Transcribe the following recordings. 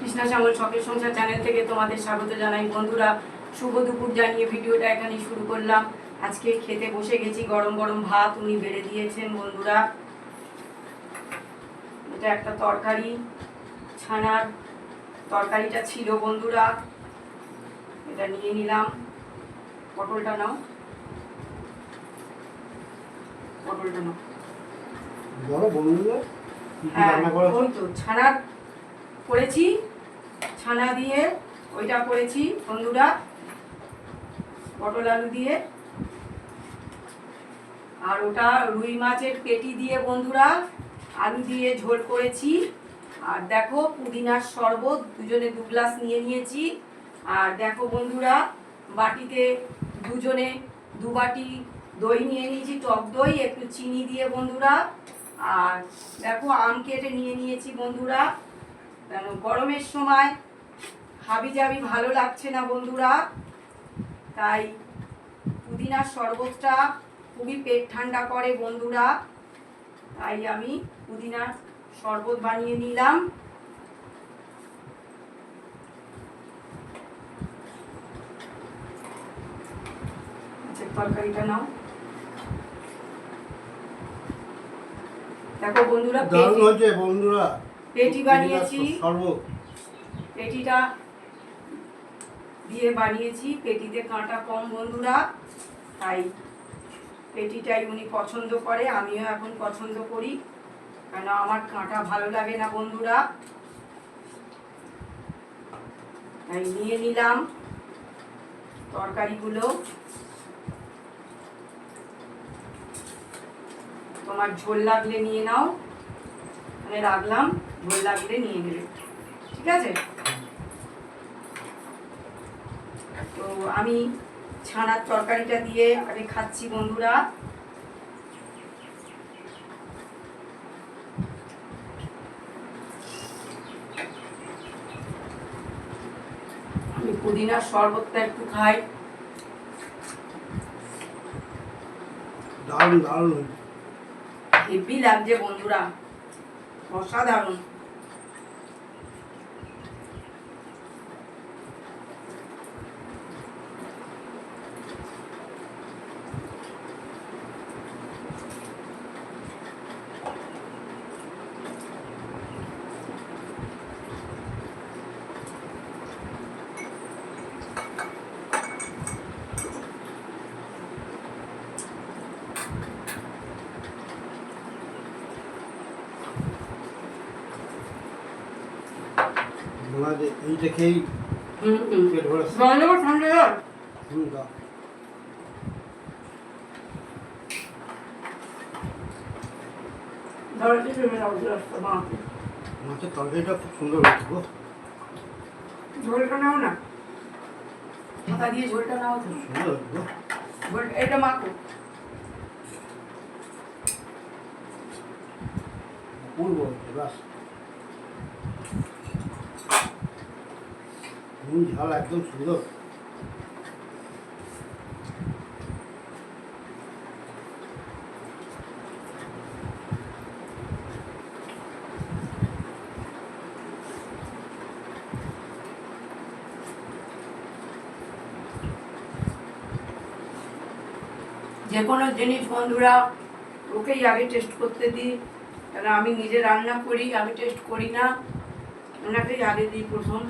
কৃষ্ণা শ্যামল শখের সংসার চ্যানেল থেকে তোমাদের স্বাগত জানাই। বন্ধুরা, শুভ দুপুর জানিয়ে ভিডিওটা এখানে শুরু করলাম। আজকে খেতে বসে গেছি। গরম গরম ভাত উনি বেড়ে দিয়েছেন। বন্ধুরা, এটা একটা তরকারি, ছানার তরকারিটা ছিল। বন্ধুরা, এটা নিয়ে নিলাম। পটলটা নাও, পটলটা নাও। হ্যাঁ, ওই তো ছানার করেছি, ছানা দিয়ে ওইটা করেছি বন্ধুরা, পটল আলু দিয়ে। আর ওটা রুই মাছের পেটি দিয়ে বন্ধুরা আলু দিয়ে ঝোল করেছি। আর দেখো পুদিনার শরবত দুজনে 2 গ্লাস নিয়ে নিয়েছি। আর দেখো বন্ধুরা, বাটিতে দুজনে 2 বাটি দই নিয়ে নিয়েছি, টক দই, একটু চিনি দিয়ে বন্ধুরা। আর দেখো আম কেটে নিয়ে নিয়েছি বন্ধুরা, কেন গরমের সময় হাবিজাবি ভালো লাগছে না বন্ধুরা, তাই পুদিনার শরবতটা খুবই পেট ঠান্ডা করে বন্ধুরা, তাই আমি পুদিনার শরবত বানিয়ে নিলাম। আচ্ছা, তরকারিটা নাও। দেখো বন্ধুরা, পেটি বানিয়েছি, পেটিটা দিয়ে বানিয়েছি। পেটিতে কাঁটা কম বন্ধুরা, তাই পেটিটাই উনি পছন্দ করে, আমিও এখন পছন্দ করি, কেন আমার কাঁটা ভালো লাগে না বন্ধুরা। তাই নিয়ে নিলাম তরকারিগুলো। তোমার ঝোল লাগলে নিয়ে নাও, মানে রাখলাম, ঝোল লাগলে নিয়ে নেবে, ঠিক আছে? তো আমি ছানার তরকারিটা দিয়ে আগে খাচ্ছি বন্ধুরা। আমি পুদিনার শরবতটা একটু খাই। দারুণ দারুণ হেভি লাগছে বন্ধুরা, অসাধারণ। এইটা খেয়েই পেট ভরে। ঠান্ডা জল মাছের তরকারিটা খুব সুন্দর হয়েছে গো। ঝোলটা নাও না, পাতা দিয়ে ঝোলটা নাও তো, সুন্দর হয়েছে গো। ঝোলটা এটা মাখো। অপূর্ব হয়েছে বাস। ঝাল একদম সুন্দর। যে কোনো জিনিস বন্ধুরা ওকেই আগে টেস্ট করতে দিই, কারণ আমি নিজে রান্না করি, আমি টেস্ট করি না, ওনাকেই আগে দিই প্রথম।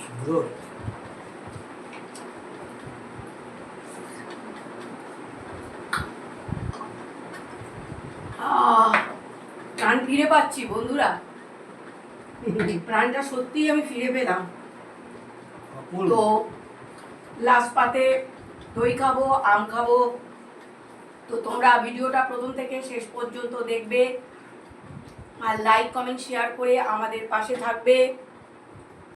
সুন্দর। প্রাণ ফিরে পাচ্ছি বন্ধুরা, প্রাণটা সত্যিই আমি ফিরে পেলাম। তো লাস্ট পাতে দই খাবো, আম খাবো। তো তোমরা ভিডিওটা প্রথম থেকে শেষ পর্যন্ত দেখবে, আর লাইক কমেন্ট শেয়ার করে আমাদের পাশে থাকবে।